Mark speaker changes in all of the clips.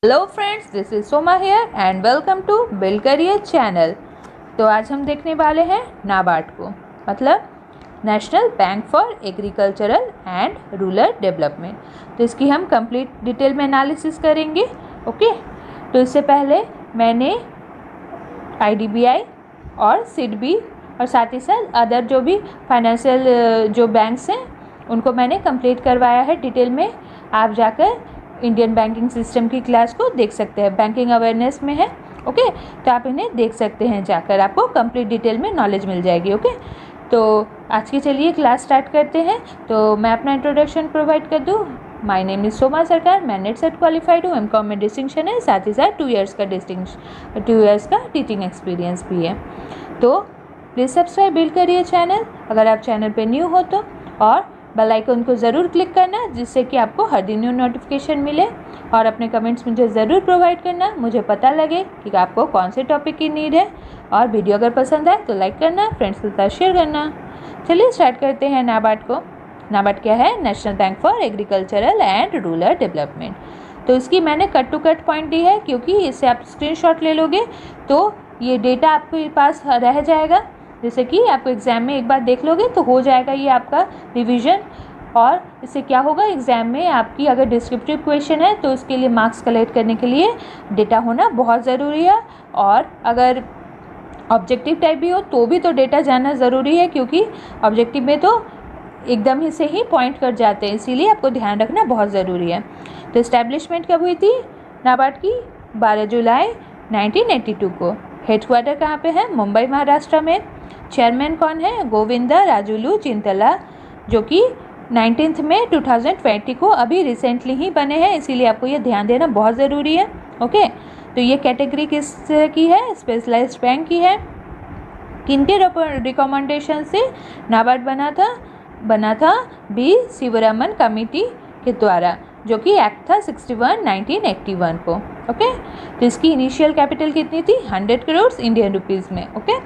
Speaker 1: Hello friends, this is Soma here and welcome to build career channel. तो आज हम देखने वाले हैं नाबार्ड को, मतलब national bank for agricultural and rural development. तो इसकी हम कंप्लीट डिटेल में एनालिसिस करेंगे। ओके, तो इससे पहले मैंने आईडीबीआई और सिडबी और साथ ही साथ अदर जो भी फाइनेंशियल जो बैंक्स हैं उनको मैंने कंप्लीट करवाया है डिटेल में। आप जाकर इंडियन बैंकिंग सिस्टम की क्लास को देख सकते हैं, बैंकिंग अवेयरनेस में है। ओके, तो आप इन्हें देख सकते हैं जाकर, आपको कंप्लीट डिटेल में नॉलेज मिल जाएगी। ओके, तो आज की चलिए क्लास स्टार्ट करते हैं। तो मैं अपना इंट्रोडक्शन प्रोवाइड कर दूँ। माय नेम इज़ सोमा सरकार, मैं नेट सेट क्वालिफाइड हूँ, एमकॉम में डिस्टिंक्शन है, साथ ही साथ 2 इयर्स का टीचिंग एक्सपीरियंस भी है। तो प्लीज़ सब्सक्राइब बिल्ड करिए चैनल अगर आप चैनल पे न्यू हो तो, और बेल आइकन को ज़रूर क्लिक करना जिससे कि आपको हर दिन न्यू नोटिफिकेशन मिले। और अपने कमेंट्स मुझे ज़रूर प्रोवाइड करना, मुझे पता लगे कि आपको कौन से टॉपिक की नीड है। और वीडियो अगर पसंद आए तो लाइक करना, फ्रेंड्स के साथ शेयर करना। चलिए स्टार्ट करते हैं नाबार्ड को। नाबार्ड क्या है? National bank for agricultural and rural development. तो इसकी मैंने कट टू कट पॉइंट दी है क्योंकि इससे आप स्क्रीनशॉट ले लोगे तो ये डेटा आपके पास रह जाएगा। जैसे कि आपको एग्ज़ाम में एक बार देख लोगे तो हो जाएगा ये आपका रिवीजन। और इससे क्या होगा, एग्ज़ाम में आपकी अगर डिस्क्रिप्टिव क्वेश्चन है तो उसके लिए मार्क्स कलेक्ट करने के लिए डेटा होना बहुत ज़रूरी है। और अगर ऑब्जेक्टिव टाइप भी हो तो भी तो डेटा जानना ज़रूरी है, क्योंकि ऑब्जेक्टिव में तो एकदम ही से ही पॉइंट कर जाते हैं, इसीलिए आपको ध्यान रखना बहुत ज़रूरी है। तो इस्टेब्लिशमेंट कब हुई थी नाबार्ड की? 12 जुलाई 1982 को। हेडक्वार्टर कहाँ पे है? मुंबई महाराष्ट्र में। चेयरमैन कौन है? गोविंदा राजुलू चिंतला, जो कि 19 मई 2020 को अभी रिसेंटली ही बने हैं, इसीलिए आपको ये ध्यान देना बहुत ज़रूरी है। ओके, तो ये कैटेगरी किस तरह की है? स्पेशलाइज्ड बैंक की है। किनके रिकमेंडेशन से नाबार्ड बना था? बी शिवरामन कमेटी के द्वारा, जो कि एक्ट था 61 1981 को। ओके, तो इसकी इनिशियल कैपिटल कितनी थी? 100 करोड़ इंडियन रुपीज़ में। ओके,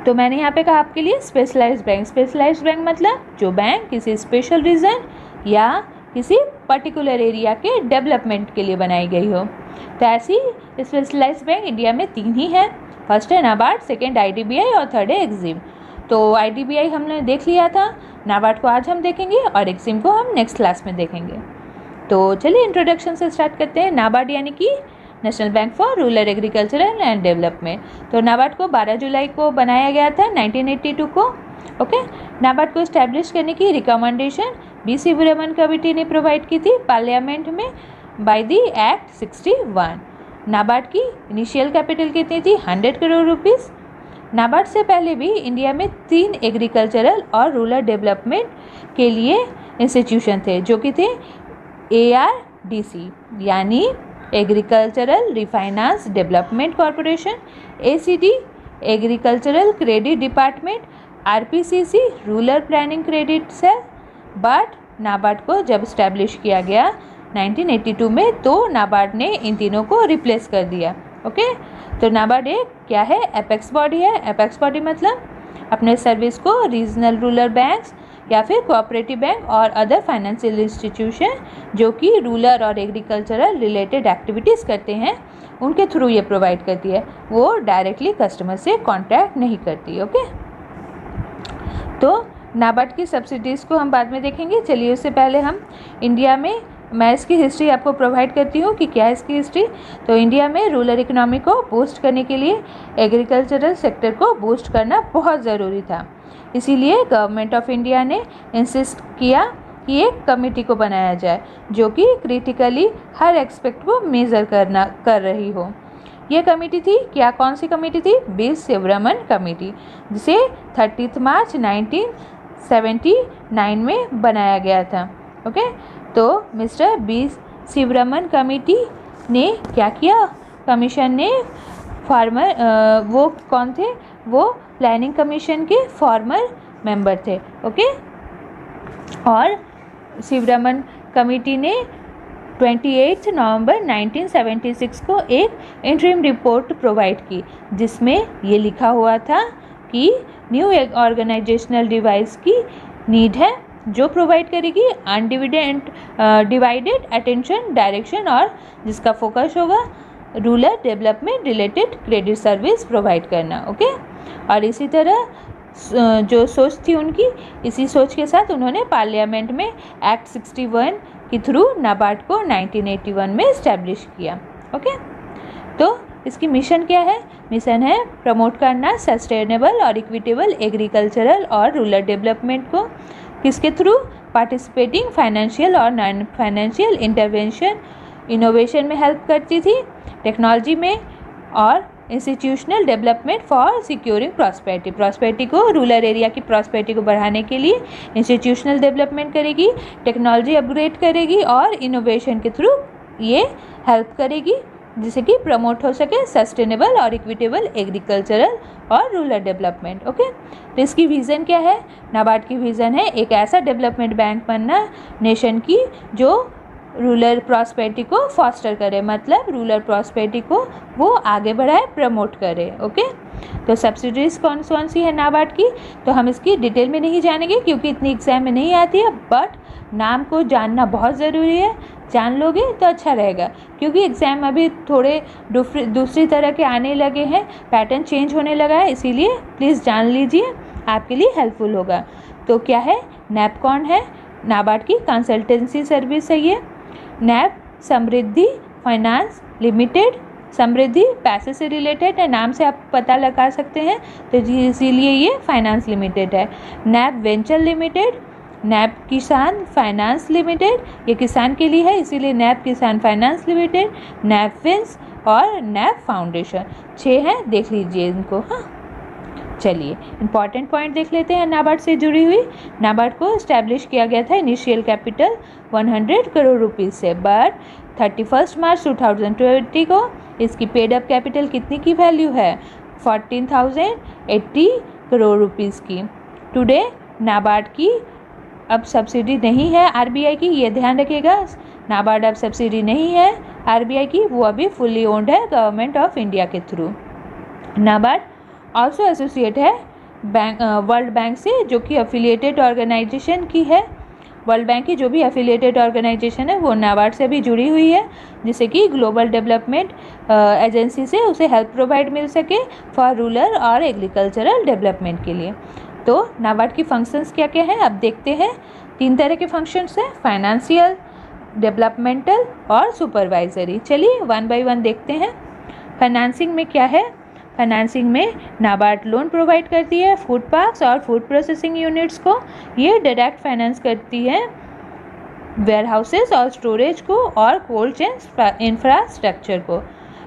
Speaker 1: तो मैंने यहाँ पे कहा आपके लिए स्पेशलाइज्ड बैंक मतलब जो बैंक किसी स्पेशल रीजन या किसी पर्टिकुलर एरिया के डेवलपमेंट के लिए बनाई गई हो। तो ऐसी स्पेशलाइज्ड बैंक इंडिया में 3 ही है। फर्स्ट है नाबार्ड, सेकेंड आईडीबीआई और थर्ड है एक्जिम। तो आईडीबीआई हमने देख लिया था, नाबार्ड को आज हम देखेंगे और एक्जिम को हम नेक्स्ट क्लास में देखेंगे। तो चलिए इंट्रोडक्शन से स्टार्ट करते हैं। नाबार्ड यानी कि national bank for rural agricultural and development. तो नाबार्ड को 12 जुलाई को बनाया गया था 1982 को। ओके, नाबार्ड को इस्टेब्लिश करने की रिकमेंडेशन बी शिवरामन कमेटी ने प्रोवाइड की थी पार्लियामेंट में बाय द एक्ट 61। नाबार्ड की इनिशियल कैपिटल कितनी थी? 100 करोड़ रुपीज़। नाबार्ड से पहले भी इंडिया में 3 एग्रीकल्चरल और रूरल डेवलपमेंट के लिए इंस्टीट्यूशन थे, जो कि थे ARDC यानी agricultural refinance development corporation, ACD agricultural credit department, RPCC rural planning credit sale. But NABARD को जब इस्टेब्लिश किया गया 1982 में तो नाबार्ड ने इन तीनों को रिप्लेस कर दिया। ओके, तो नाबार्ड एक क्या है? एपेक्स बॉडी है। एपेक्स बॉडी मतलब अपने सर्विस को रीजनल रूरल बैंक्स या फिर कोऑपरेटिव बैंक और अदर फाइनेंशियल इंस्टीट्यूशन जो कि रूरल और एग्रीकल्चरल रिलेटेड एक्टिविटीज़ करते हैं उनके थ्रू ये प्रोवाइड करती है, वो डायरेक्टली कस्टमर से कॉन्टैक्ट नहीं करती। ओके, तो नाबार्ड की सब्सिडीज़ को हम बाद में देखेंगे। चलिए उससे पहले हम इंडिया में, मैं इसकी हिस्ट्री आपको प्रोवाइड करती हूँ कि क्या है इसकी हिस्ट्री। तो इंडिया में रूरल इकोनॉमी को बूस्ट करने के लिए एग्रीकल्चरल सेक्टर को बूस्ट करना बहुत ज़रूरी था, इसीलिए गवर्नमेंट ऑफ इंडिया ने इंसिस्ट किया कि एक कमेटी को बनाया जाए जो कि क्रिटिकली हर एस्पेक्ट को मेज़र कर रही हो। यह कमेटी थी क्या? कौन सी कमेटी थी? बी शिवरामन कमेटी, जिसे 30 मार्च 1979 में बनाया गया था। ओके, तो मिस्टर बी शिवरामन कमेटी ने क्या किया? कमीशन ने वो कौन थे? वो प्लानिंग कमीशन के फॉर्मर मेंबर थे। ओके, और शिवरामन कमेटी ने 28 नवंबर 1976 को एक इंटरिम रिपोर्ट प्रोवाइड की, जिसमें ये लिखा हुआ था कि न्यू ऑर्गेनाइजेशनल डिवाइस की नीड है जो प्रोवाइड करेगी डिवाइडेड अटेंशन डायरेक्शन और जिसका फोकस होगा rural development related credit service provide करना। ओके, और इसी तरह जो सोच थी उनकी, इसी सोच के साथ उन्होंने पार्लियामेंट में एक्ट 61 के थ्रू नाबार्ड को 1981 में इस्टेब्लिश किया। ओके, तो इसकी मिशन क्या है? मिशन है प्रमोट करना सस्टेनेबल और इक्विटेबल एग्रीकल्चरल और रूरल डेवलपमेंट को। किसके थ्रू? पार्टिसिपेटिंग फाइनेंशियल और नॉन फाइनेंशियल इंटरवेंशन इनोवेशन में हेल्प करती थी, टेक्नोलॉजी में, और institutional development for securing prosperity को, रूरल एरिया की प्रॉस्पेरिटी को बढ़ाने के लिए इंस्टीट्यूशनल डेवलपमेंट करेगी, टेक्नोलॉजी अपग्रेड करेगी और इनोवेशन के थ्रू ये हेल्प करेगी जिससे कि प्रमोट हो सके सस्टेनेबल और इक्विटेबल एग्रीकल्चरल और रूरल डेवलपमेंट। ओके, तो इसकी विज़न क्या है? नाबार्ड की विज़न है एक ऐसा डेवलपमेंट बैंक बनना नेशन की जो रूरल प्रॉस्पेरिटी को फॉस्टर करे, मतलब रूरल प्रॉस्पेरिटी को वो आगे बढ़ाए, प्रमोट करे। ओके, तो सब्सिडीज़ कौन कौन सी है नाबार्ड की, तो हम इसकी डिटेल में नहीं जानेंगे क्योंकि इतनी एग्जाम में नहीं आती है, बट नाम को जानना बहुत ज़रूरी है। जान लोगे तो अच्छा रहेगा क्योंकि एग्ज़ाम अभी थोड़े दूसरी तरह के आने लगे हैं, पैटर्न चेंज होने लगा है, इसीलिए प्लीज़ जान लीजिए, आपके लिए हेल्पफुल होगा। तो क्या है? नैप कौन है? नाबार्ड की कंसल्टेंसी सर्विस है ये। नैप समृद्धि फाइनेंस लिमिटेड, समृद्धि पैसे से रिलेटेड है, नाम से आप पता लगा सकते हैं, तो जी इसीलिए ये फाइनेंस लिमिटेड है। नैप वेंचर लिमिटेड, नैप किसान फाइनेंस लिमिटेड, ये किसान के लिए है इसीलिए नैप किसान फाइनेंस लिमिटेड, नैप फिन्स और नैप फाउंडेशन। 6 हैं, देख लीजिए इनको। हाँ, चलिए इंपॉर्टेंट पॉइंट देख लेते हैं नाबार्ड से जुड़ी हुई। नाबार्ड को इस्टेब्लिश किया गया था इनिशियल कैपिटल 100 करोड़ रुपीज़ से, बट 31 मार्च 2020 को इसकी पेड अप कैपिटल कितनी की वैल्यू है? 14,080 करोड़ रुपीज़ की। टुडे नाबार्ड की अब सब्सिडी नहीं है आरबीआई की, ये ध्यान रखिएगा। नाबार्ड अब सब्सिडी नहीं है आरबीआई की, वो अभी फुल्ली ओन्ड है गवर्नमेंट ऑफ इंडिया के थ्रू। नाबार्ड ऑल्सो एसोसिएट है वर्ल्ड बैंक से, जो कि एफिलिएटेड ऑर्गेनाइजेशन की है। वर्ल्ड बैंक की जो भी एफिलिएटेड ऑर्गेनाइजेशन है वो नाबार्ड से भी जुड़ी हुई है, जिससे कि ग्लोबल डेवलपमेंट एजेंसी से उसे हेल्प प्रोवाइड मिल सके फॉर रूरल और एग्रीकल्चरल डेवलपमेंट के लिए। तो नाबार्ड की फंक्शंस क्या क्या हैं अब देखते हैं। 3 तरह के फंक्शंस हैं, फाइनेंशियल, डेवलपमेंटल और सुपरवाइजरी। चलिए 1 बाय 1 देखते हैं। फाइनेंसिंग में क्या है? फाइनेंसिंग में नाबार्ड लोन प्रोवाइड करती है फूड पार्क्स और फूड प्रोसेसिंग यूनिट्स को, ये डायरेक्ट फाइनेंस करती है वेयर हाउसेस और स्टोरेज को और कोल्ड चेन इंफ्रास्ट्रक्चर को।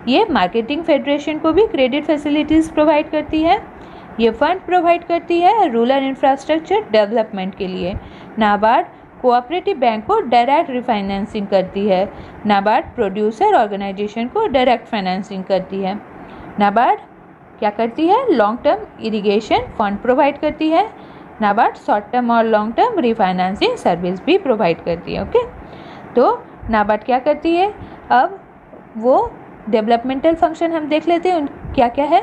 Speaker 1: ये मार्केटिंग फेडरेशन को भी क्रेडिट फैसिलिटीज़ प्रोवाइड करती है। ये फंड प्रोवाइड करती है रूरल इंफ्रास्ट्रक्चर डेवलपमेंट के लिए। नाबार्ड कोऑपरेटिव बैंक को डायरेक्ट रिफाइनेंसिंग करती है। नाबार्ड प्रोड्यूसर ऑर्गेनाइजेशन को डायरेक्ट फाइनेंसिंग करती है। नाबार्ड क्या करती है? Long term irrigation fund provide करती है। नाबार्ड शॉर्ट टर्म और लॉन्ग टर्म रिफाइनेंसिंग सर्विस भी प्रोवाइड करती है। ओके, तो नाबार्ड क्या करती है? अब वो डेवलपमेंटल फंक्शन हम देख लेते हैं क्या क्या है।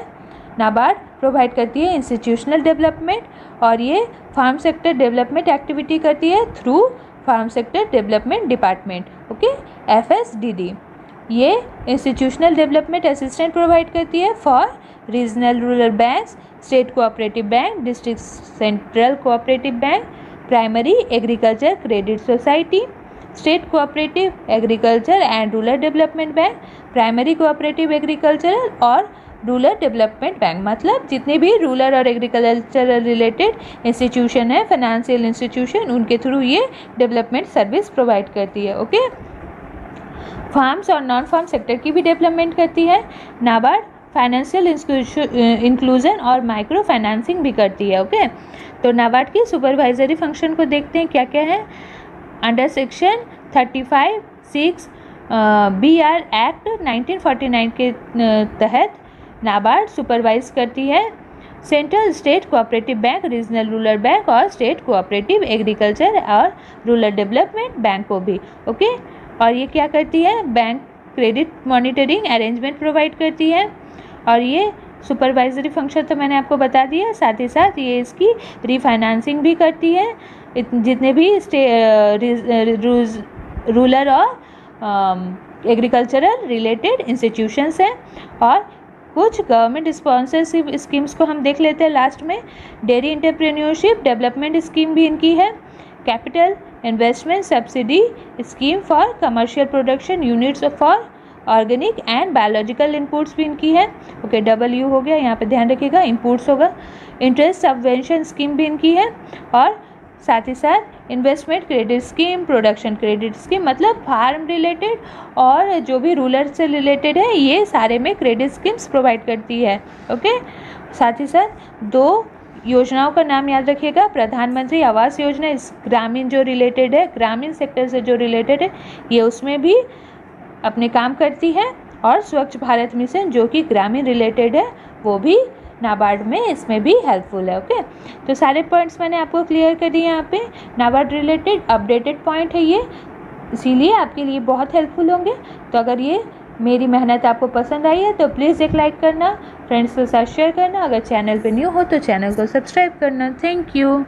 Speaker 1: नाबार्ड प्रोवाइड करती है इंस्टीट्यूशनल डेवलपमेंट, और ये फार्म सेक्टर डेवलपमेंट एक्टिविटी करती है through farm sector development department. Okay, FSDD। ये इंस्टीट्यूशनल डेवलपमेंट असिस्टेंट प्रोवाइड करती है for regional rural banks, state cooperative bank, district central cooperative bank, primary agriculture credit society, state cooperative agriculture and rural development bank, primary cooperative agricultural और rural development bank. मतलब जितने भी rural और agriculture related institution है, financial institution, उनके through ये development service provide करती है। ओके, फार्म्स और नॉन फार्म सेक्टर की भी डेवलपमेंट करती है। नाबार्ड फाइनेंशियल इंक्लूजन और माइक्रो फाइनेंसिंग भी करती है। ओके, तो नाबार्ड की सुपरवाइजरी फंक्शन को देखते हैं क्या क्या है। अंडर सेक्शन 35(6) BR एक्ट 1949 के तहत नाबार्ड सुपरवाइज करती है central state cooperative bank, regional rural bank और स्टेट कोऑपरेटिव एग्रीकल्चर और रूरल डेवलपमेंट बैंक को भी। ओके, और ये क्या करती है? Bank credit monitoring arrangement provide करती है, और ये सुपरवाइजरी फंक्शन तो मैंने आपको बता दिया, साथ ही साथ ये इसकी रीफाइनेंसिंग भी करती है, जितने भी रूरल और एग्रीकल्चरल रिलेटेड इंस्टीट्यूशंस हैं। और कुछ गवर्नमेंट स्पॉन्सरशिप स्कीम्स को हम देख लेते हैं लास्ट में। डेयरी एंटरप्रेन्योरशिप डेवलपमेंट स्कीम भी इनकी है। Capital investment subsidy scheme for commercial production units for organic and biological inputs भी इनकी है। ओके, डबल हो गया, यहाँ पे ध्यान रखिएगा, इनपुट्स होगा। इंटरेस्ट सबवेंशन स्कीम भी इनकी है। और साथ ही साथ investment credit scheme, production credit scheme, मतलब फार्म रिलेटेड और जो भी रूरल से रिलेटेड है ये सारे में क्रेडिट स्कीम्स प्रोवाइड करती है। ओके, साथ ही साथ 2 योजनाओं का नाम याद रखिएगा। प्रधानमंत्री आवास योजना इस ग्रामीण जो रिलेटेड है, ग्रामीण सेक्टर से जो रिलेटेड है, ये उसमें भी अपने काम करती है। और स्वच्छ भारत मिशन जो कि ग्रामीण रिलेटेड है, वो भी नाबार्ड में इसमें भी हेल्पफुल है। ओके, तो सारे पॉइंट्स मैंने आपको क्लियर कर दिए। यहाँ पे नाबार्ड रिलेटेड अपडेटेड पॉइंट है ये, इसीलिए आपके लिए बहुत हेल्पफुल होंगे। तो अगर ये मेरी मेहनत आपको पसंद आई है तो प्लीज़ एक लाइक करना, फ्रेंड्स के साथ शेयर करना। अगर चैनल पे न्यू हो तो चैनल को सब्सक्राइब करना। Thank you.